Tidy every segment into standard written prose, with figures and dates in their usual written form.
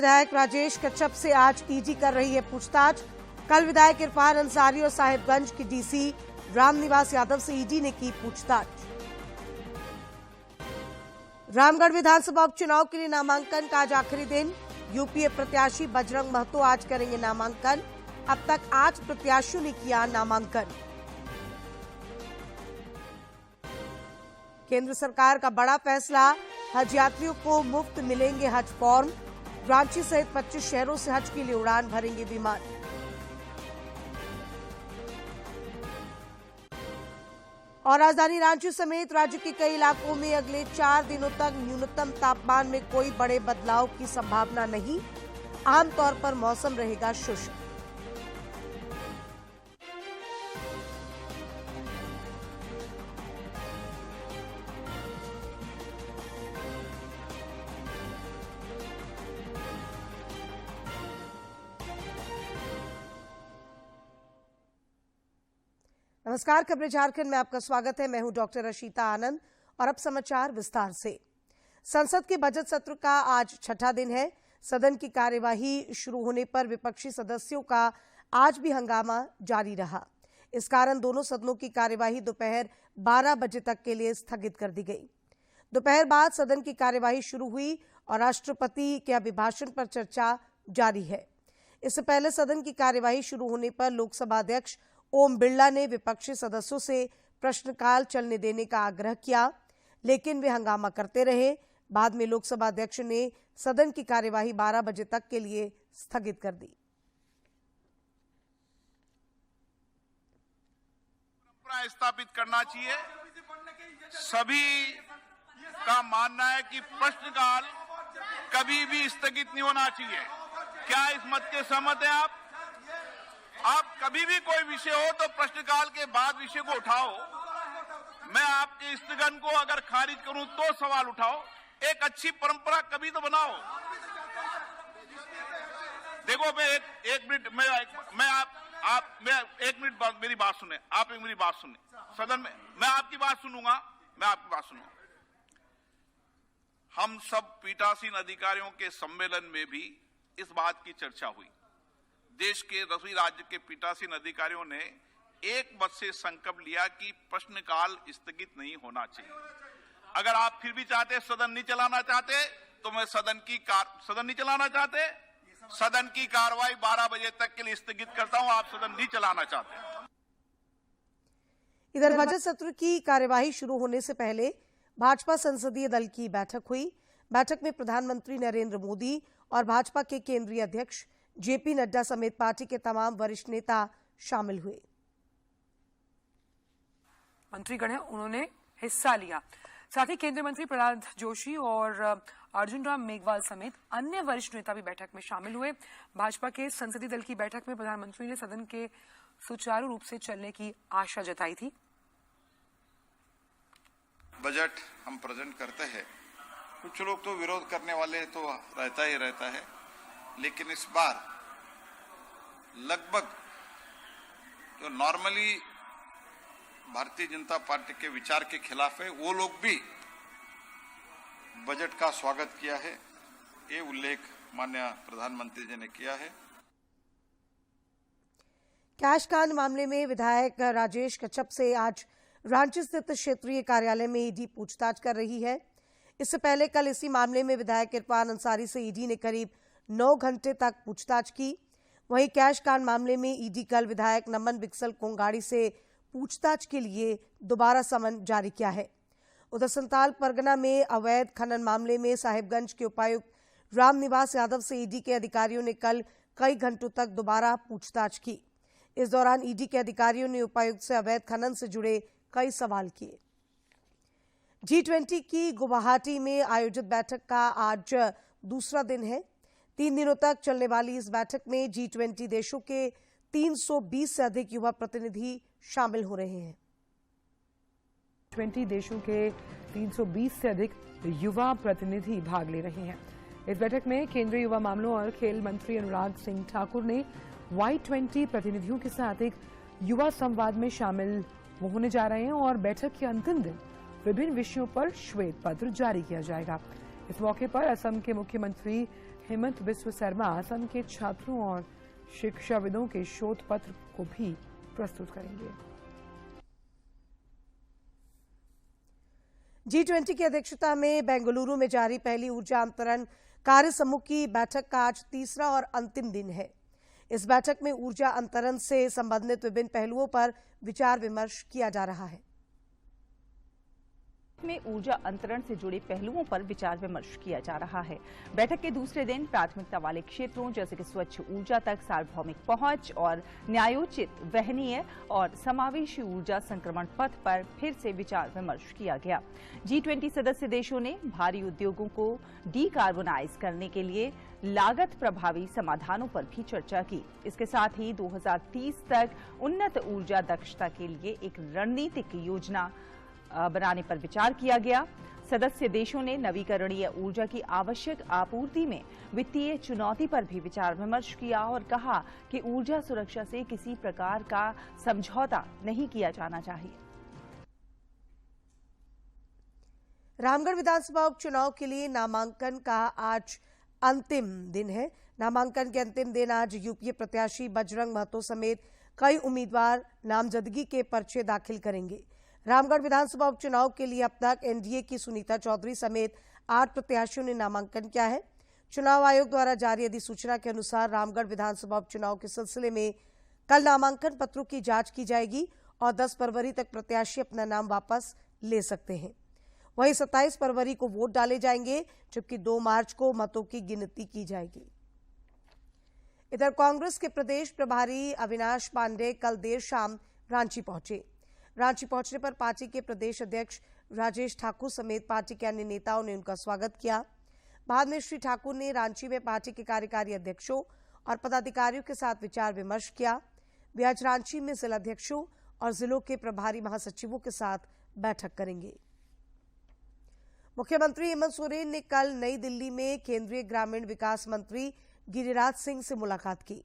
विधायक राजेश कच्छप से आज ईडी कर रही है पूछताछ। कल विधायक इरफान अंसारी और साहिबगंज की डीसी रामनिवास यादव से ईडी ने की पूछताछ। रामगढ़ विधानसभा उपचुनाव के लिए नामांकन का आज आखिरी दिन। यूपीए प्रत्याशी बजरंग महतो आज करेंगे नामांकन। अब तक 8 प्रत्याशियों ने किया नामांकन। केंद्र सरकार का बड़ा फैसला, हज यात्रियों को मुफ्त मिलेंगे हज फॉर्म। रांची सहित 25 शहरों से हज के लिए उड़ान भरेंगे विमान। और राजधानी रांची समेत राज्य के कई इलाकों में अगले 4 दिनों तक न्यूनतम तापमान में कोई बड़े बदलाव की संभावना नहीं। आमतौर पर मौसम रहेगा शुष्क। नमस्कार, खबरें झारखंड में आपका स्वागत है। मैं हूं डॉक्टर अशीता आनंद और अब समाचार विस्तार से। संसद के बजट सत्र का आज 6ठा दिन है। सदन की कार्यवाही शुरू होने पर विपक्षी सदस्यों का आज भी हंगामा जारी रहा। इस कारण दोनों सदनों की कार्यवाही दोपहर 12 बजे तक के लिए स्थगित कर दी गई। दोपहर बाद सदन की कार्यवाही शुरू हुई और राष्ट्रपति के अभिभाषण पर चर्चा जारी है। इससे पहले सदन की कार्यवाही शुरू होने पर लोकसभा अध्यक्ष ओम बिरला ने विपक्षी सदस्यों से प्रश्नकाल चलने देने का आग्रह किया, लेकिन वे हंगामा करते रहे। बाद में लोकसभा अध्यक्ष ने सदन की कार्यवाही 12 बजे तक के लिए स्थगित कर दी। परंपरा स्थापित करना चाहिए। सभी का मानना है कि प्रश्नकाल कभी भी स्थगित नहीं होना चाहिए। क्या इस मत के सहमत हैं आप कभी भी कोई विषय हो तो प्रश्नकाल के बाद विषय को उठाओ। मैं आपके स्थगन को अगर खारिज करूं तो सवाल उठाओ। एक अच्छी परंपरा कभी तो बनाओ। देखो, मैं एक मिनट मेरी बात सुने। आप एक मेरी बात सुने। सदन में मैं आपकी बात सुनूंगा। हम सब पीठासीन अधिकारियों के सम्मेलन में भी इस बात की चर्चा हुई। देश के 10वीं राज्य के पीठासीन अधिकारियों ने एक मत से संकल्प लिया कि प्रश्नकाल स्थगित नहीं होना चाहिए। अगर आप फिर भी चाहते, सदन नहीं चलाना चाहते, तो मैं सदन नहीं चलाना चाहते, सदन की कार्रवाई 12 बजे तक के लिए स्थगित करता हूं। आप सदन नहीं चलाना चाहते। इधर बजट सत्र की कार्यवाही शुरू होने से पहले भाजपा संसदीय दल की बैठक हुई। बैठक में प्रधानमंत्री नरेंद्र मोदी और भाजपा के केंद्रीय अध्यक्ष जेपी नड्डा समेत पार्टी के तमाम वरिष्ठ नेता शामिल हुए। मंत्रीगण हैं, उन्होंने हिस्सा लिया। साथ ही केंद्रीय मंत्री प्रहलाद जोशी और अर्जुन राम मेघवाल समेत अन्य वरिष्ठ नेता भी बैठक में शामिल हुए। भाजपा के संसदीय दल की बैठक में प्रधानमंत्री ने सदन के सुचारू रूप से चलने की आशा जताई थी। बजट हम प्रेजेंट करते हैं, कुछ लोग तो विरोध करने वाले तो रहता ही रहता है, लेकिन इस बार लगभग जो नॉर्मली भारतीय जनता पार्टी के विचार के खिलाफ है, वो लोग भी बजट का स्वागत किया है। ये उल्लेख माननीय प्रधानमंत्री जी ने किया है। कैश कांड मामले में विधायक राजेश कच्छप से आज रांची स्थित क्षेत्रीय कार्यालय में ईडी पूछताछ कर रही है। इससे पहले कल इसी मामले में विधायक इरफान अंसारी से ईडी ने करीब 9 घंटे तक पूछताछ की। वहीं कैश कांड मामले में ईडी कल विधायक नमन बिक्सल कोंगाड़ी से पूछताछ के लिए दोबारा समन जारी किया है। उधर संताल परगना में अवैध खनन मामले में साहिबगंज के उपायुक्त रामनिवास यादव से ईडी के अधिकारियों ने कल कई घंटों तक दोबारा पूछताछ की। इस दौरान ईडी के अधिकारियों ने उपायुक्त से अवैध खनन से जुड़े कई सवाल किए। G20 की गुवाहाटी में आयोजित बैठक का आज दूसरा दिन है। 3 दिनों तक चलने वाली इस बैठक में G20 देशों के 320 से अधिक युवा प्रतिनिधि शामिल हो रहे हैं। 20 देशों के 320 से अधिक युवा प्रतिनिधि भाग ले रहे हैं। इस बैठक में केंद्रीय युवा मामलों और खेल मंत्री अनुराग सिंह ठाकुर ने Y20 प्रतिनिधियों के साथ एक युवा संवाद में शामिल होने जा रहे हैं और बैठक के अंतिम दिन विभिन्न विषयों पर श्वेत पत्र जारी किया जाएगा। इस मौके पर असम के मुख्यमंत्री हेमंत बिस्व शर्मा संघ के छात्रों और शिक्षाविदों के शोध पत्र को भी प्रस्तुत करेंगे। G20 की अध्यक्षता में बेंगलुरु में जारी पहली ऊर्जा अंतरण कार्य समूह की बैठक का आज तीसरा और अंतिम दिन है। इस बैठक में ऊर्जा अंतरण से संबंधित विभिन्न पहलुओं पर विचार विमर्श किया जा रहा है। में ऊर्जा अंतरण से जुड़े पहलुओं पर विचार विमर्श किया जा रहा है। बैठक के दूसरे दिन प्राथमिकता वाले क्षेत्रों जैसे कि स्वच्छ ऊर्जा तक सार्वभौमिक पहुंच और न्यायोचित, वहनीय और समावेशी ऊर्जा संक्रमण पथ पर फिर से विचार विमर्श किया गया। G20 सदस्य देशों ने भारी उद्योगों को डीकार्बोनाइज करने के लिए लागत प्रभावी समाधानों पर भी चर्चा की। इसके साथ ही 2030 तक उन्नत ऊर्जा दक्षता के लिए एक रणनीतिक योजना बनाने पर विचार किया गया। सदस्य देशों ने नवीकरणीय ऊर्जा की आवश्यक आपूर्ति में वित्तीय चुनौती पर भी विचार विमर्श किया और कहा कि ऊर्जा सुरक्षा से किसी प्रकार का समझौता नहीं किया जाना चाहिए। रामगढ़ विधानसभा उपचुनाव के लिए नामांकन का आज अंतिम दिन है। नामांकन के अंतिम दिन आज यूपीए प्रत्याशी बजरंग महतो समेत कई उम्मीदवार नामजदगी के पर्चे दाखिल करेंगे। रामगढ़ विधानसभा उपचुनाव के लिए अब तक एनडीए की सुनीता चौधरी समेत 8 प्रत्याशियों ने नामांकन किया है। चुनाव आयोग द्वारा जारी अधिसूचना के अनुसार रामगढ़ विधानसभा उपचुनाव के सिलसिले में कल नामांकन पत्रों की जांच की जाएगी और 10 फरवरी तक प्रत्याशी अपना नाम वापस ले सकते हैं। वहीं 27 फरवरी को वोट डाले जाएंगे, जबकि 2 मार्च को मतों की गिनती की जाएगी। इधर कांग्रेस के प्रदेश प्रभारी अविनाश पांडे कल देर शाम रांची पहुंचे। रांची पहुंचने पर पार्टी के प्रदेश अध्यक्ष राजेश ठाकुर समेत पार्टी के अन्य नेताओं ने उनका स्वागत किया। बाद में श्री ठाकुर ने रांची में पार्टी के कार्यकारी अध्यक्षों और पदाधिकारियों के साथ विचार विमर्श किया। वे आज रांची में जिलाध्यक्षों और जिलों के प्रभारी महासचिवों के साथ बैठक करेंगे। मुख्यमंत्री हेमंत सोरेन ने कल नई दिल्ली में केंद्रीय ग्रामीण विकास मंत्री गिरिराज सिंह से मुलाकात की।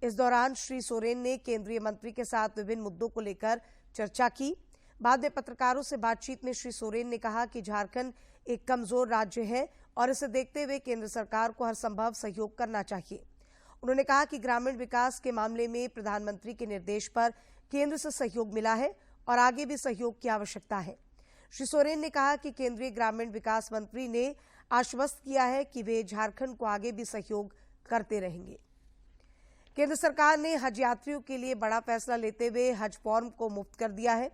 इस दौरान श्री सोरेन ने केंद्रीय मंत्री के साथ विभिन्न मुद्दों को लेकर चर्चा की। बाद में पत्रकारों से बातचीत में श्री सोरेन ने कहा कि झारखंड एक कमजोर राज्य है और इसे देखते हुए केंद्र सरकार को हर संभव सहयोग करना चाहिए। उन्होंने कहा कि ग्रामीण विकास के मामले में प्रधानमंत्री के निर्देश पर केंद्र से सहयोग मिला है और आगे भी सहयोग की आवश्यकता है। श्री सोरेन ने कहा कि केंद्रीय ग्रामीण विकास मंत्री ने आश्वस्त किया है कि वे झारखंड को आगे भी सहयोग करते रहेंगे। केंद्र सरकार ने हज यात्रियों के लिए बड़ा फैसला लेते हुए हज फॉर्म को मुफ्त कर दिया है।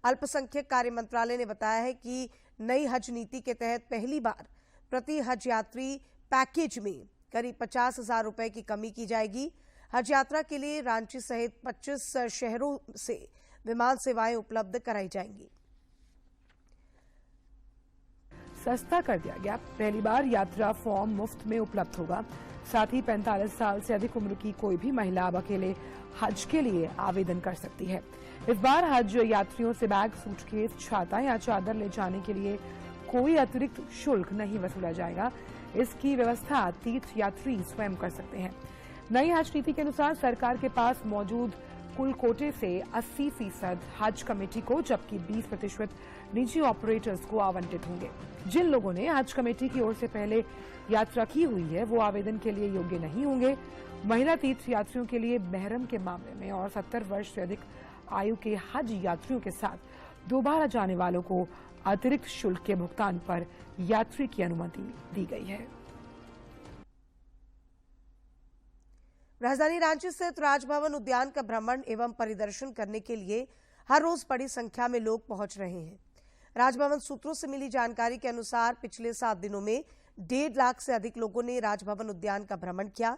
अल्पसंख्यक कार्य मंत्रालय ने बताया है कि नई हज नीति के तहत पहली बार प्रति हज यात्री पैकेज में करीब 50,000 रुपए की कमी की जाएगी। हज यात्रा के लिए रांची सहित 25 शहरों से विमान सेवाएं उपलब्ध कराई जाएंगी। सस्ता कर दिया गया, पहली बार यात्रा फॉर्म मुफ्त में उपलब्ध होगा। साथ ही 45 साल से अधिक उम्र की कोई भी महिला अब अकेले हज के लिए आवेदन कर सकती है। इस बार हज यात्रियों से बैग, सूटकेस, छाता या चादर ले जाने के लिए कोई अतिरिक्त शुल्क नहीं वसूला जाएगा। इसकी व्यवस्था तीर्थ यात्री स्वयं कर सकते हैं। नई हज नीति के अनुसार सरकार के पास मौजूद कुल कोटे से 80% हज कमेटी को, जबकि 20% निजी ऑपरेटर्स को आवंटित होंगे। जिन लोगों ने हज कमेटी की ओर से पहले यात्रा की हुई है वो आवेदन के लिए योग्य नहीं होंगे। महिला तीर्थ यात्रियों के लिए महरम के मामले में और 70 वर्ष से अधिक आयु के हज यात्रियों के साथ दोबारा जाने वालों को अतिरिक्त शुल्क के भुगतान पर यात्री की अनुमति दी गई है। राजधानी रांची स्थित राजभवन उद्यान का भ्रमण एवं परिदर्शन करने के लिए हर रोज बड़ी संख्या में लोग पहुंच रहे हैं। राजभवन सूत्रों से मिली जानकारी के अनुसार पिछले 7 दिनों में 1.5 लाख से अधिक लोगों ने राजभवन उद्यान का भ्रमण किया।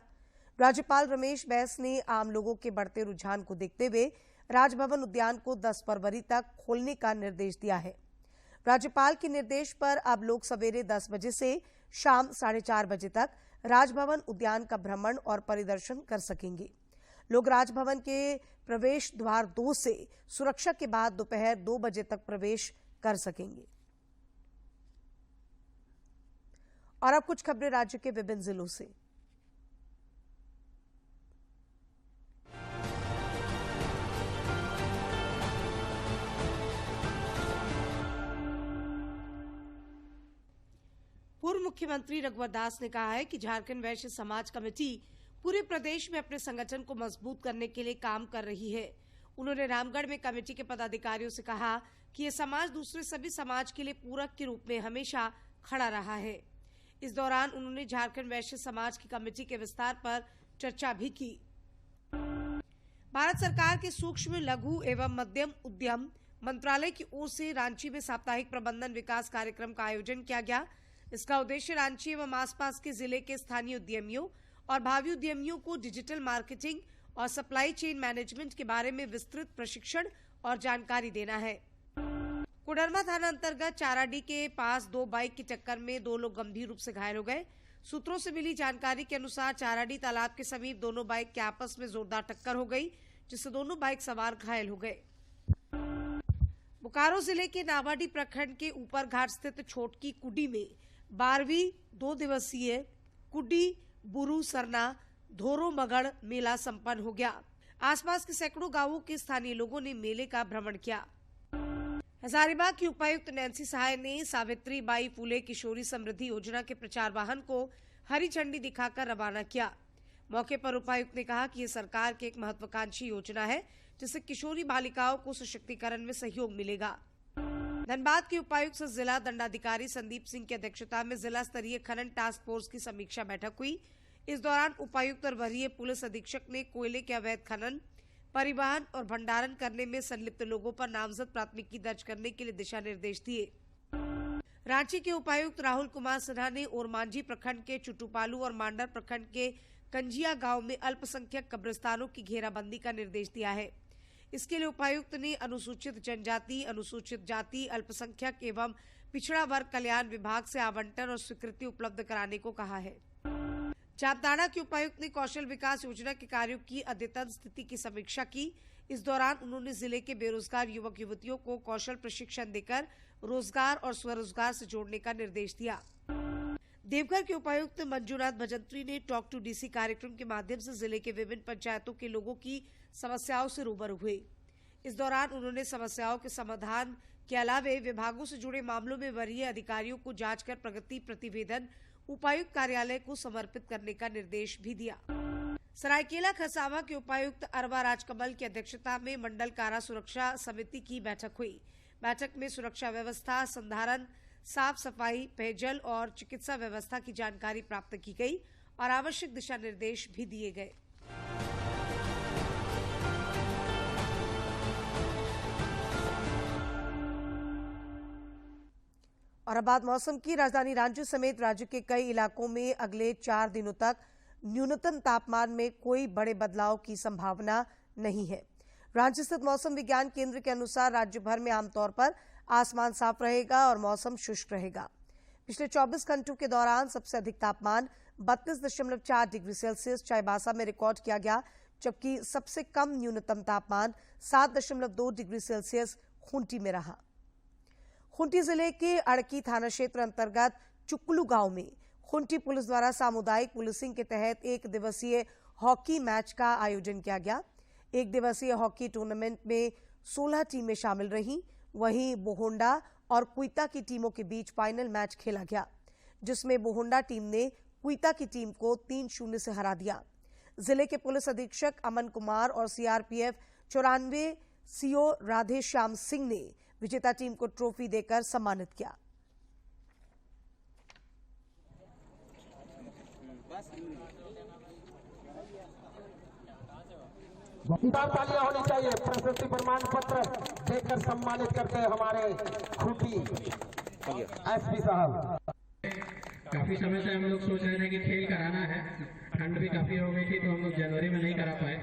राज्यपाल रमेश बैस ने आम लोगों के बढ़ते रुझान को देखते हुए राजभवन उद्यान को 10 फरवरी तक खोलने का निर्देश दिया है। राज्यपाल के निर्देश पर अब लोग सवेरे 10 बजे से शाम 4:30 बजे तक राजभवन उद्यान का भ्रमण और परिदर्शन कर सकेंगे। लोग राजभवन के प्रवेश द्वार 2 से सुरक्षा के बाद दोपहर 2 बजे तक प्रवेश कर सकेंगे। और अब कुछ खबरें राज्य के विभिन्न जिलों से। पूर्व मुख्यमंत्री रघुवर दास ने कहा है कि झारखंड वैश्य समाज कमेटी पूरे प्रदेश में अपने संगठन को मजबूत करने के लिए काम कर रही है। उन्होंने रामगढ़ में कमेटी के पदाधिकारियों से कहा कि ये समाज दूसरे सभी समाज के लिए पूरक के रूप में हमेशा खड़ा रहा है। इस दौरान उन्होंने झारखंड वैश्य समाज की कमेटी के विस्तार पर चर्चा भी की। भारत सरकार के सूक्ष्म लघु एवं मध्यम उद्यम मंत्रालय की ओर से रांची में साप्ताहिक प्रबंधन विकास कार्यक्रम का आयोजन किया गया। इसका उद्देश्य रांची एवं आसपास के जिले के स्थानीय उद्यमियों और भावी उद्यमियों को डिजिटल मार्केटिंग और सप्लाई चेन मैनेजमेंट के बारे में विस्तृत प्रशिक्षण और जानकारी देना है। कोडरमा थाना अंतर्गत चाराडी के पास 2 बाइक की टक्कर में 2 लोग गंभीर रूप से घायल हो गए। सूत्रों से मिली जानकारी के अनुसार चाराडी तालाब के समीप दोनों बाइक के आपस में जोरदार टक्कर हो गई, जिससे दोनों बाइक सवार घायल हो गए। बोकारो जिले के नावाडी प्रखंड के ऊपर घाट स्थित छोटकी कुडी में 12वीं 2 दिवसीय कुडी बुरु सरना धोरो मगड़ मेला संपन्न हो गया। आसपास के सैकड़ों गांवों के स्थानीय लोगों ने मेले का भ्रमण किया। हजारीबाग की उपायुक्त नैन्सी सहाय ने सावित्री बाई फुले किशोरी समृद्धि योजना के प्रचार वाहन को हरी झंडी दिखाकर रवाना किया। मौके पर उपायुक्त ने कहा कि ये सरकार की एक महत्वाकांक्षी योजना है, जिससे किशोरी बालिकाओं को सशक्तिकरण में सहयोग मिलेगा। धनबाद के उपायुक्त से जिला दंडाधिकारी संदीप सिंह की अध्यक्षता में जिला स्तरीय खनन टास्क फोर्स की समीक्षा बैठक हुई। इस दौरान उपायुक्त और वरीय पुलिस अधीक्षक ने कोयले के अवैध खनन, परिवहन और भंडारण करने में संलिप्त लोगों पर नामजद प्राथमिकी दर्ज करने के लिए दिशा निर्देश दिए। रांची के उपायुक्त राहुल कुमार सिन्हा ने ओरमांझी प्रखंड के चुटुपालू और मांडर प्रखंड के कंजिया गांव में अल्पसंख्यक कब्रिस्तानों की घेराबंदी का निर्देश दिया है। इसके लिए उपायुक्त ने अनुसूचित जनजाति, अनुसूचित जाति, अल्पसंख्यक एवं पिछड़ा वर्ग कल्याण विभाग से आवंटन और स्वीकृति उपलब्ध कराने को कहा है। जामताड़ा के उपायुक्त ने कौशल विकास योजना के कार्यों की अद्यतन स्थिति की समीक्षा की। इस दौरान उन्होंने जिले के बेरोजगार युवक युवतियों को कौशल प्रशिक्षण देकर रोजगार और स्वरोजगार से जोड़ने का निर्देश दिया। देवघर के उपायुक्त मंजूनाथ भजंत्री ने टॉक टू डीसी कार्यक्रम के माध्यम से जिले के विभिन्न पंचायतों के लोगों की समस्याओं से रूबरू हुए। इस दौरान उन्होंने समस्याओं के समाधान के अलावे विभागों से जुड़े मामलों में वरीय अधिकारियों को जांच कर प्रगति प्रतिवेदन उपायुक्त कार्यालय को समर्पित करने का निर्देश भी दिया। सरायकेला खरसावां के उपायुक्त अरवा राजकमल की अध्यक्षता में मंडल कारा सुरक्षा समिति की बैठक हुई। बैठक में सुरक्षा व्यवस्था, संधारण, साफ सफाई, पेयजल और चिकित्सा व्यवस्था की जानकारी प्राप्त की गई और आवश्यक दिशा निर्देश भी दिए गए। और अब बात मौसम की। राजधानी रांची समेत राज्य के कई इलाकों में अगले 4 दिनों तक न्यूनतम तापमान में कोई बड़े बदलाव की संभावना नहीं है। रांची स्थित मौसम विज्ञान केंद्र के अनुसार राज्य भर में आमतौर पर आसमान साफ रहेगा और मौसम शुष्क रहेगा। पिछले 24 घंटों के दौरान सबसे अधिक तापमान 32.4 डिग्री सेल्सियस चाईबासा में रिकॉर्ड किया गया, जबकि सबसे कम न्यूनतम तापमान 7.2 डिग्री सेल्सियस खूंटी में रहा। खूंटी जिले के अड़की थाना क्षेत्र अंतर्गत चुकलू गांव में खूंटी पुलिस द्वारा सामुदायिक पुलिसिंग के तहत 1 दिवसीय हॉकी मैच का आयोजन किया गया। 1 दिवसीय हॉकी टूर्नामेंट में 16 टीमें शामिल रहीं। वहीं बोहोंडा और कुइता की टीमों के बीच फाइनल मैच खेला गया, जिसमें बोहोंडा टीम ने कुइता की टीम को 3-0 से हरा दिया। जिले के पुलिस अधीक्षक अमन कुमार और सीआरपीएफ 94 सीओ राधेश्याम सिंह ने विजेता टीम को ट्रॉफी देकर सम्मानित किया। तालियां होनी चाहिए। प्रशस्ति प्रमाण पत्र देकर सम्मानित करते हैं हमारे खूंटी एसपी साहब। काफी समय से हम लोग सोच रहे थे कि खेल कराना है, ठंड भी काफी हो गई थी तो हम लोग जनवरी में नहीं करा पाए।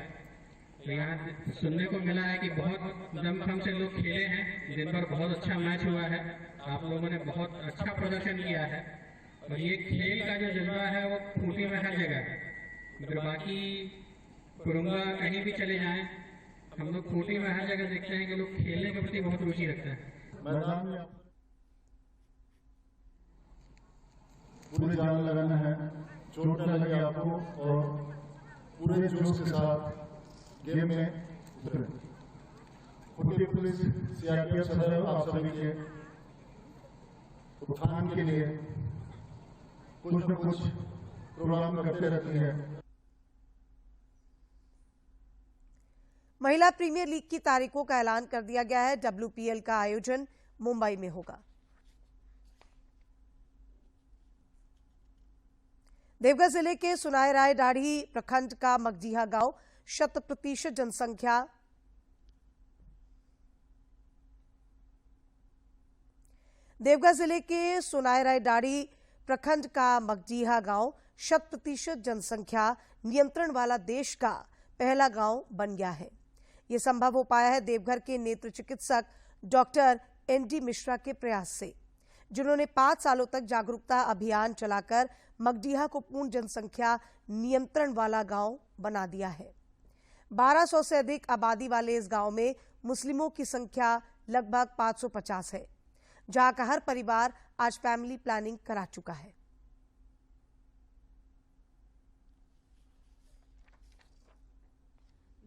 तो यहाँ सुनने को मिला है कि बहुत दमखम से लोग खेले हैं, दिन भर बहुत अच्छा मैच हुआ है, आप लोगों ने बहुत अच्छा प्रदर्शन किया है और ये खेल का जो जज्बा है वो खूंटी में हर जगह है। मतलब बाकी कुरुंगा कहीं भी चले जाएं, हम लोग खूंटी में हर जगह देखते हैं कि लोग खेलने के प्रति बहुत रुचि रखते हैं। पूरी जान लगाना है, चोट न लगे आपको और पूरे जोश के साथ गेम में उतरे। खूंटी पुलिस सीआरपीएफ सदैव आप सभी के उत्थान के लिए कुछ न कुछ प्रोग्राम करते रहती है। महिला प्रीमियर लीग की तारीखों का ऐलान कर दिया गया है। WPL का आयोजन मुंबई में होगा। देवघर जिले के सुनाई राय दाढ़ी प्रखंड का मगडीहा गांव 100% जनसंख्या देवघर जिले के सुनाई राय दाढ़ी प्रखंड का मगडीहा गांव 100% जनसंख्या नियंत्रण वाला देश का पहला गांव बन गया है। यह संभव हो पाया है देवघर के नेत्र चिकित्सक डॉक्टर ND मिश्रा के प्रयास से, जिन्होंने 5 सालों तक जागरूकता अभियान चलाकर मगडीहा को पूर्ण जनसंख्या नियंत्रण वाला गांव बना दिया है। 1200 से अधिक आबादी वाले इस गांव में मुस्लिमों की संख्या लगभग 550 है, जहां का हर परिवार आज फैमिली प्लानिंग करा चुका है।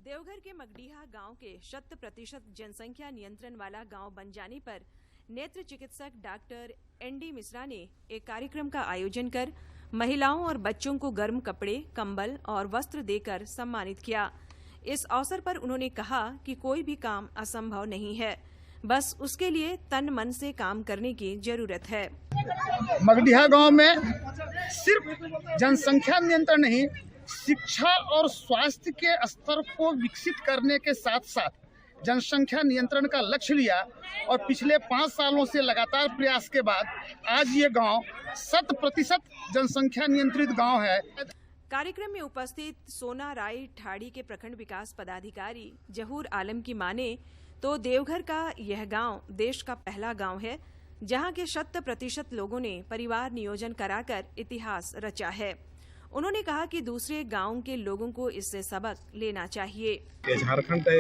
देवघर के मगडीहा गांव के 100% जनसंख्या नियंत्रण वाला गांव बन जाने पर नेत्र चिकित्सक डॉक्टर ND मिश्रा ने एक कार्यक्रम का आयोजन कर महिलाओं और बच्चों को गर्म कपड़े, कंबल और वस्त्र देकर सम्मानित किया। इस अवसर पर उन्होंने कहा कि कोई भी काम असंभव नहीं है, बस उसके लिए तन मन से काम करने की जरूरत है। मगडीहा गांव में सिर्फ जनसंख्या नियंत्रण नहीं, शिक्षा और स्वास्थ्य के स्तर को विकसित करने के साथ साथ जनसंख्या नियंत्रण का लक्ष्य लिया और पिछले 5 सालों से लगातार प्रयास के बाद आज ये गांव 100% जनसंख्या नियंत्रित गांव है। कार्यक्रम में उपस्थित सोना राय ठाड़ी के प्रखंड विकास पदाधिकारी जहूर आलम की माने तो देवघर का यह गांव देश का पहला गांव है, जहां के 100% लोगों ने परिवार नियोजन कराकर इतिहास रचा है। उन्होंने कहा कि दूसरे गांव के लोगों को इससे सबक लेना चाहिए। झारखंड का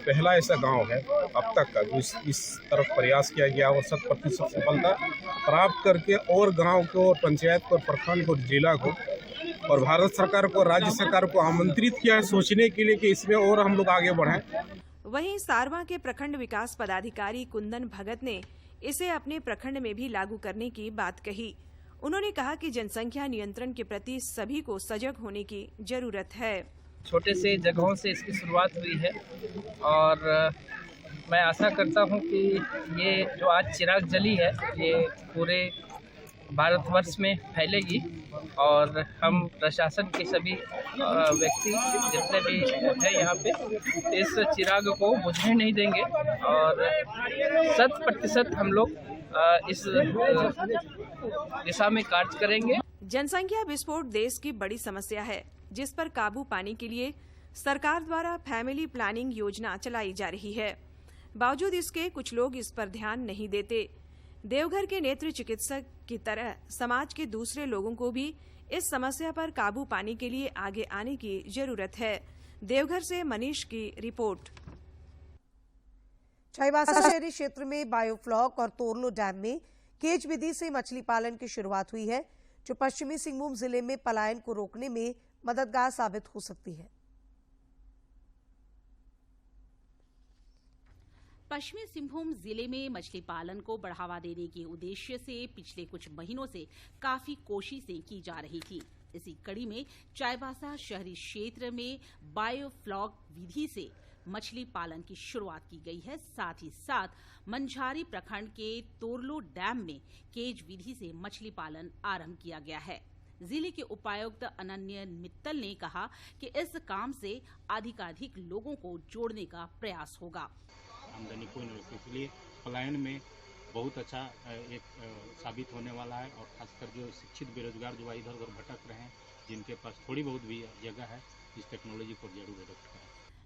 पहला ऐसा गांव है अब तक का जो इस तरफ प्रयास किया गया और 100% सफलता प्राप्त करके और गांव को, पंचायत को, प्रखंड को, जिला को और भारत सरकार को, राज्य सरकार को आमंत्रित किया है सोचने के लिए कि इसमें और हम लोग आगे बढ़ें। वहीं सारवा के प्रखंड विकास पदाधिकारी कुंदन भगत ने इसे अपने प्रखंड में भी लागू करने की बात कही। उन्होंने कहा कि जनसंख्या नियंत्रण के प्रति सभी को सजग होने की जरूरत है। छोटे से जगहों से इसकी शुरुआत हुई है और मैं आशा करता हूं कि ये जो आज चिराग जली है ये पूरे भारतवर्ष में फैलेगी और हम प्रशासन के सभी व्यक्ति जितने भी हैं यहाँ पे इस चिराग को बुझने नहीं देंगे और 100% हम लोग इस दिशा में कार्य करेंगे। जनसंख्या विस्फोट देश की बड़ी समस्या है, जिस पर काबू पाने के लिए सरकार द्वारा फैमिली प्लानिंग योजना चलाई जा रही है। बावजूद इसके कुछ लोग इस पर ध्यान नहीं देते। देवघर के नेत्र चिकित्सक की तरह समाज के दूसरे लोगों को भी इस समस्या पर काबू पाने के लिए आगे आने की जरूरत है। देवघर से मनीष की रिपोर्ट। चाईबासा शहरी क्षेत्र में बायोफ्लॉक और तोरलो डैम में केज विधि से मछली पालन की शुरुआत हुई है, जो पश्चिमी सिंहभूम जिले में पलायन को रोकने में मददगार साबित हो सकती है। पश्चिमी सिंहभूम जिले में मछली पालन को बढ़ावा देने के उद्देश्य से पिछले कुछ महीनों से काफी कोशिशें की जा रही थी। इसी कड़ी में चाईबासा शहरी क्षेत्र में बायोफ्लॉक विधि से मछली पालन की शुरुआत की गई है। साथ ही साथ मंझारी प्रखंड के तोरलो डैम में केज विधि से मछली पालन आरंभ किया गया है। जिले के उपायुक्त अनन्य मित्तल ने कहा कि इस काम से अधिकाधिक लोगों को जोड़ने का प्रयास होगा। आमदनी को इसलिए पलायन में बहुत अच्छा एक साबित होने वाला है और खासकर जो शिक्षित बेरोजगार जो इधर उधर भटक रहे हैं, जिनके पास थोड़ी बहुत भी जगह है, इस टेक्नोलॉजी को जरूर रखा है।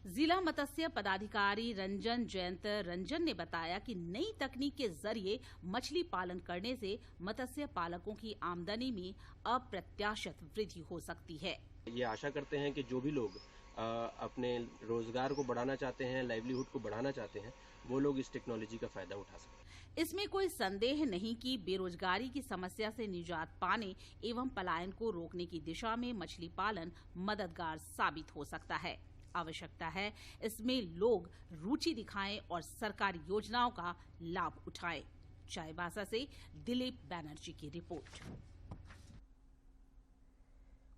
जिला मत्स्य पदाधिकारी रंजन जयंत रंजन ने बताया कि नई तकनीक के जरिए मछली पालन करने से मत्स्य पालकों की आमदनी में अप्रत्याशित वृद्धि हो सकती है। ये आशा करते हैं कि जो भी लोग अपने रोजगार को बढ़ाना चाहते हैं, लाइवलीहुड को बढ़ाना चाहते हैं, वो लोग इस टेक्नोलॉजी का फायदा उठा सकते हैं। इसमें कोई संदेह नहीं कि बेरोजगारी की समस्या से निजात पाने एवं पलायन को रोकने की दिशा में मछली पालन मददगार साबित हो सकता है। आवश्यकता है इसमें लोग रुचि दिखाएं और सरकारी योजनाओं का लाभ उठाएं। चाईबासा से दिलीप बैनर्जी की रिपोर्ट।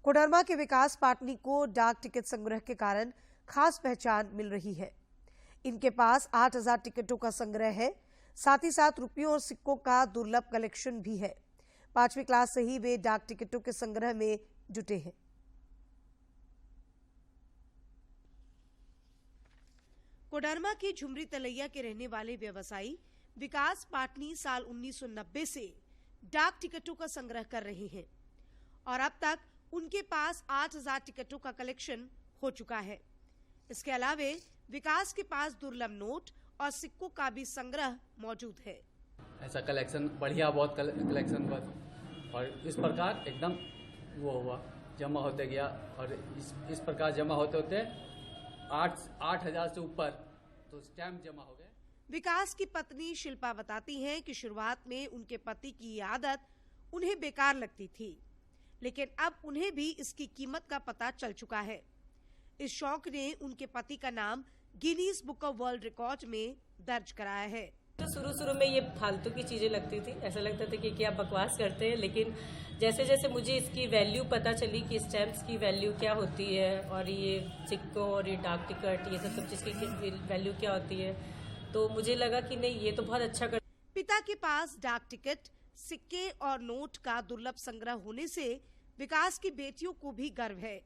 कोडरमा के विकास पाटनी को डाक टिकट संग्रह के कारण खास पहचान मिल रही है। इनके पास 8000 टिकटों का संग्रह है, साथ ही साथ रुपयों और सिक्कों का दुर्लभ कलेक्शन भी है। 5वीं क्लास से ही वे डाक टिकटों के संग्रह में जुटे हैं। कोडरमा के झुमरी तलैया के रहने वाले व्यवसायी विकास पाटनी साल 1990 से डाक टिकटों का संग्रह कर रहे हैं और अब तक उनके पास 8000 टिकटों का कलेक्शन हो चुका है। इसके अलावे विकास के पास दुर्लभ नोट और सिक्कों का भी संग्रह मौजूद है। ऐसा कलेक्शन बढ़िया, बहुत कलेक्शन हुआ और इस प्रकार एकदम वो हुआ, जमा होते गया और इस प्रकार जमा होते होते 8,000 से ऊपर तो स्टैम्प जमा हो गए। विकास की पत्नी शिल्पा बताती हैं कि शुरुआत में उनके पति की ये आदत उन्हें बेकार लगती थी, लेकिन अब उन्हें भी इसकी कीमत का पता चल चुका है। इस शौक ने उनके पति का नाम Guinness book of world record में दर्ज कराया है। तो शुरू में ये फालतू की चीजें लगती थी, ऐसा लगता था कि क्या बकवास करते हैं, लेकिन जैसे जैसे मुझे इसकी वैल्यू पता चली कि स्टैम्प्स की वैल्यू क्या होती है और ये सिक्कों और ये डाक टिकट, ये सब चीज की वैल्यू क्या होती है, तो मुझे लगा कि नहीं, ये तो बहुत अच्छा कर। पिता के पास डाक टिकट, सिक्के और नोट का दुर्लभ संग्रह होने से विकास की बेटियों को भी गर्व है।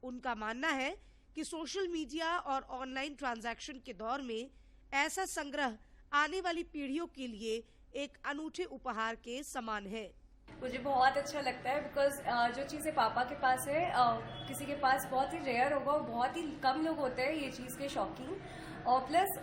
उनका मानना है कि सोशल मीडिया और ऑनलाइन ट्रांजैक्शन के दौर में ऐसा संग्रह आने वाली पीढ़ियों के लिए एक अनूठे उपहार के समान है। मुझे बहुत अच्छा लगता है बिकॉज जो चीज़ें पापा के पास है किसी के पास बहुत ही रेयर होगा, बहुत ही कम लोग होते हैं ये चीज़ के शौकीन। और प्लस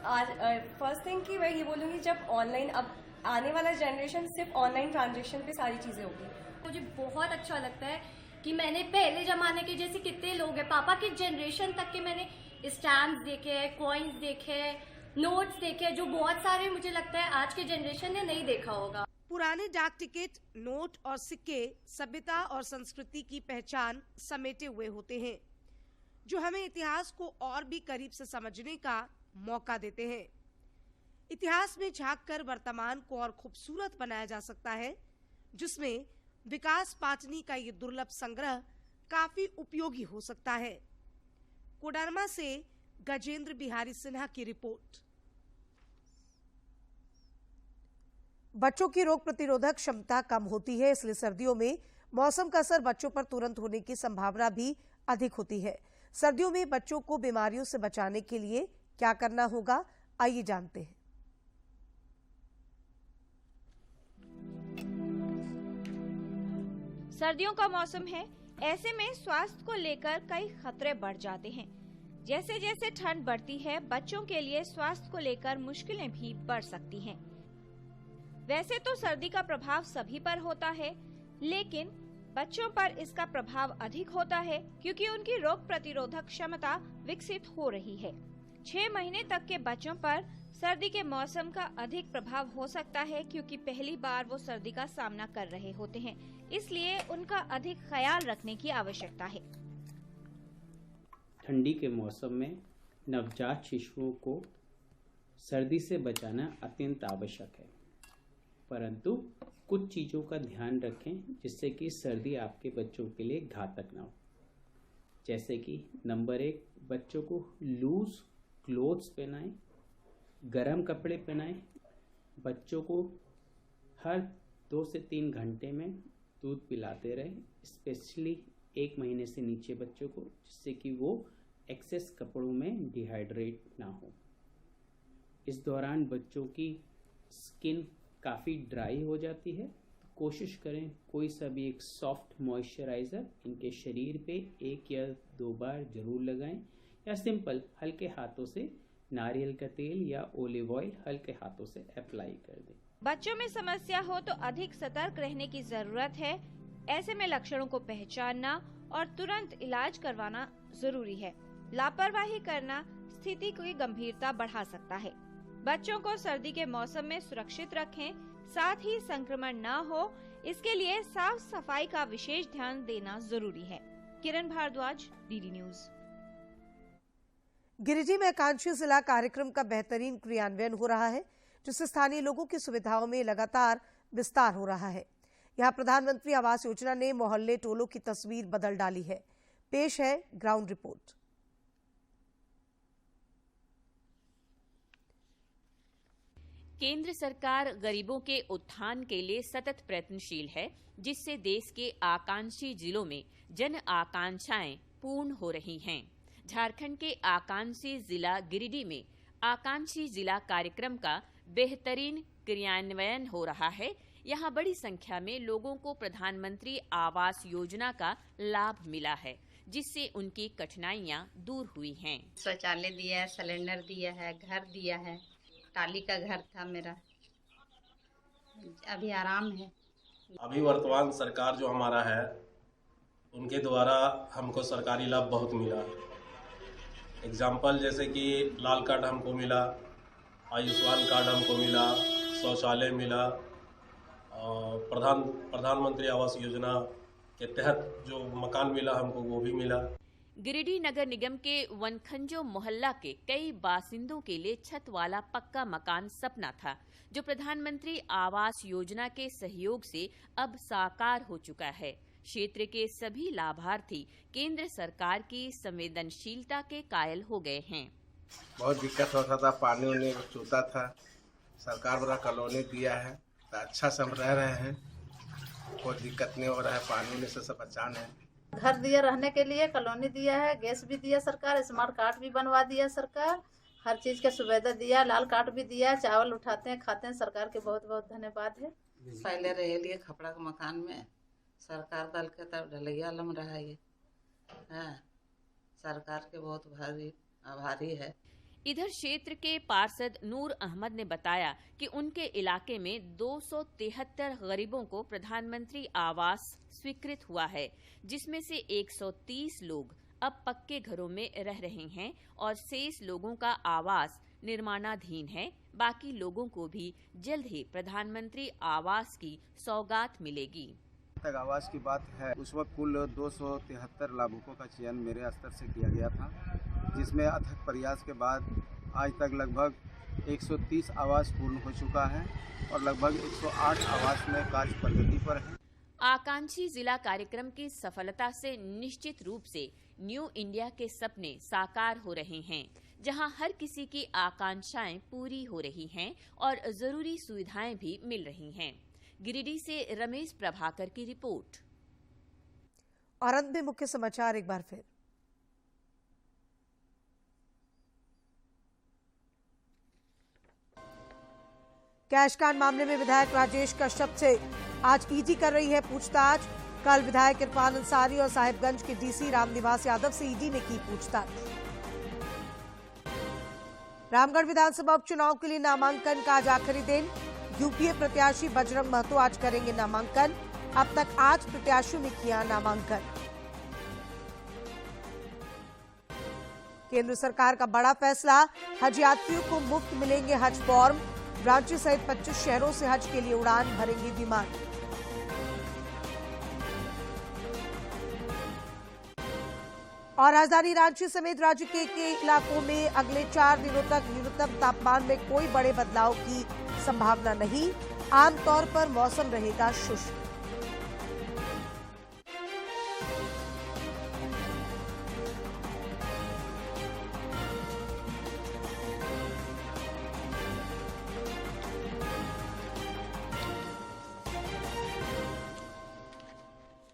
फर्स्ट थिंग कि मैं ये बोलूँगी, जब ऑनलाइन अब आने वाला जनरेशन सिर्फ ऑनलाइन ट्रांजेक्शन पे सारी चीज़ें होगी। मुझे बहुत अच्छा लगता है कि मैंने पहले ज़माने के जैसे कितने लोग हैं, पापा के जनरेशन तक के मैंने स्टैम्प्स देखे हैं, कॉइन्स देखे हैं, नोट्स देखे हैं, जो बहुत सारे मुझे लगता है आज के जनरेशन ने नहीं देखा होगा। पुराने डाक टिकट, नोट और सिक्के सभ्यता और संस्कृति की पहचान समेटे हुए होते हैं, जो हमें इतिहास को और भी करीब से समझने का मौका देते हैं। इतिहास में झांककर वर्तमान को और खूबसूरत बनाया जा सकता है, जिसमें विकास पाटनी का ये दुर्लभ संग्रह काफी उपयोगी हो सकता है। कोडरमा से गजेंद्र बिहारी सिन्हा की रिपोर्ट। बच्चों की रोग प्रतिरोधक क्षमता कम होती है, इसलिए सर्दियों में मौसम का असर बच्चों पर तुरंत होने की संभावना भी अधिक होती है। सर्दियों में बच्चों को बीमारियों से बचाने के लिए क्या करना होगा, आइए जानते हैं। सर्दियों का मौसम है, ऐसे में स्वास्थ्य को लेकर कई खतरे बढ़ जाते हैं। जैसे जैसे ठंड बढ़ती है, बच्चों के लिए स्वास्थ्य को लेकर मुश्किलें भी बढ़ सकती हैं। वैसे तो सर्दी का प्रभाव सभी पर होता है, लेकिन बच्चों पर इसका प्रभाव अधिक होता है क्योंकि उनकी रोग प्रतिरोधक क्षमता विकसित हो रही है। 6 महीने तक के बच्चों पर सर्दी के मौसम का अधिक प्रभाव हो सकता है क्योंकि पहली बार वो सर्दी का सामना कर रहे होते हैं, इसलिए उनका अधिक ख्याल रखने की आवश्यकता है। ठंडी के मौसम में नवजात शिशुओं को सर्दी से बचाना अत्यंत आवश्यक है, परंतु कुछ चीज़ों का ध्यान रखें जिससे कि सर्दी आपके बच्चों के लिए घातक ना हो। जैसे कि नंबर 1, बच्चों को लूज क्लोथ्स पहनाएं, गर्म कपड़े पहनाएं। बच्चों को हर 2 से 3 घंटे में दूध पिलाते रहें, स्पेशली 1 महीने से नीचे बच्चों को, जिससे कि वो एक्सेस कपड़ों में डिहाइड्रेट ना हो। इस दौरान बच्चों की स्किन काफ़ी ड्राई हो जाती है, तो कोशिश करें कोई सा भी एक सॉफ्ट मॉइस्चराइज़र इनके शरीर पे 1 या 2 बार जरूर लगाएं, या सिंपल हल्के हाथों से नारियल का तेल या ओलिव ऑयल हल्के हाथों से अप्लाई कर दें। बच्चों में समस्या हो तो अधिक सतर्क रहने की जरूरत है। ऐसे में लक्षणों को पहचानना और तुरंत इलाज करवाना जरूरी है। लापरवाही करना स्थिति की गंभीरता बढ़ा सकता है। बच्चों को सर्दी के मौसम में सुरक्षित रखें, साथ ही संक्रमण न हो, इसके लिए साफ सफाई का विशेष ध्यान देना जरूरी है। किरण भारद्वाज, डीडी न्यूज। गिरिडीह में आकांक्षी जिला कार्यक्रम का बेहतरीन क्रियान्वयन हो रहा है, जिससे स्थानीय लोगों की सुविधाओं में लगातार विस्तार हो रहा है। यहाँ प्रधानमंत्री आवास योजना ने मोहल्ले टोलों की तस्वीर बदल डाली है। पेश है ग्राउंड रिपोर्ट। केंद्र सरकार गरीबों के उत्थान के लिए सतत प्रयत्नशील है, जिससे देश के आकांक्षी जिलों में जन आकांक्षाएं पूर्ण हो रही हैं। झारखंड के आकांक्षी जिला गिरिडीह में आकांक्षी जिला कार्यक्रम का बेहतरीन क्रियान्वयन हो रहा है। यहाँ बड़ी संख्या में लोगों को प्रधानमंत्री आवास योजना का लाभ मिला है, जिससे उनकी कठिनाइयाँ दूर हुई हैं। शौचालय दिया है, सिलेंडर दिया है, घर दिया है। टाली का घर था मेरा, अभी आराम है। अभी वर्तमान सरकार जो हमारा है, उनके द्वारा हमको सरकारी लाभ बहुत मिला। एग्जाम्पल जैसे कि लाल कार्ड हमको मिला, आयुष्मान कार्ड हमको मिला, शौचालय मिला, और प्रधानमंत्री आवास योजना के तहत जो मकान मिला हमको वो भी मिला। गिरिडीह नगर निगम के वनखंजो मोहल्ला के कई बासिंदों के लिए छत वाला पक्का मकान सपना था, जो प्रधानमंत्री आवास योजना के सहयोग से अब साकार हो चुका है। क्षेत्र के सभी लाभार्थी केंद्र सरकार की संवेदनशीलता के कायल हो गए हैं। बहुत दिक्कत होता था, पानी उनी चूता था, सरकार बड़ा कॉलोनी दिया है तो अच्छा से हम रह रहे हैं, कोई दिक्कत नहीं हो रहा है, पानी उनी से सब पहचान है। घर दिया रहने के लिए, कॉलोनी दिया है, गैस भी दिया सरकार, स्मार्ट कार्ड भी बनवा दिया सरकार, हर चीज का सुविधा दिया, लाल कार्ड भी दिया, चावल उठाते हैं खाते हैं, सरकार के बहुत बहुत धन्यवाद है। पहले रहे लिए खपड़ा के मकान में, सरकार दल के तब ढलैया लम रहा है, सरकार के बहुत भारी आभारी है। इधर क्षेत्र के पार्षद नूर अहमद ने बताया कि उनके इलाके में 273 गरीबों को प्रधानमंत्री आवास स्वीकृत हुआ है, जिसमें से 130 लोग अब पक्के घरों में रह रहे हैं और शेष लोगों का आवास निर्माणाधीन है। बाकी लोगों को भी जल्द ही प्रधानमंत्री आवास की सौगात मिलेगी। तक आवास की बात है, उस वक्त कुल 273 लाभुकों का चयन मेरे स्तर से किया गया था, जिसमें अथक प्रयास के बाद आज तक लगभग 130 आवास पूर्ण हो चुका है और लगभग 108 आवास में कार्य प्रगति पर है। आकांक्षी जिला कार्यक्रम की सफलता से निश्चित रूप से न्यू इंडिया के सपने साकार हो रहे हैं, जहां हर किसी की आकांक्षाएं पूरी हो रही हैं और जरूरी सुविधाएं भी मिल रही हैं। गिरिडीह से रमेश प्रभाकर की रिपोर्ट। और अंत में मुख्य समाचार एक बार फिर। कैश कांड मामले में विधायक राजेश कश्यप से आज ईडी कर रही है पूछताछ। कल विधायक इरफान अंसारी और साहिबगंज के डीसी रामनिवास यादव से ईडी ने की पूछताछ। रामगढ़ विधानसभा उपचुनाव के लिए नामांकन का आज आखिरी दिन। यूपीए प्रत्याशी बजरंग महतो आज करेंगे नामांकन। अब तक 8 प्रत्याशियों ने किया नामांकन। केंद्र सरकार का बड़ा फैसला, हज यात्रियों को मुफ्त मिलेंगे हज फॉर्म। रांची सहित 25 शहरों से हज के लिए उड़ान भरेंगे विमान। और राजधानी रांची समेत राज्य के कई इलाकों में अगले 4 दिनों तक न्यूनतम तापमान में कोई बड़े बदलाव की संभावना नहीं। आमतौर पर मौसम रहेगा शुष्क।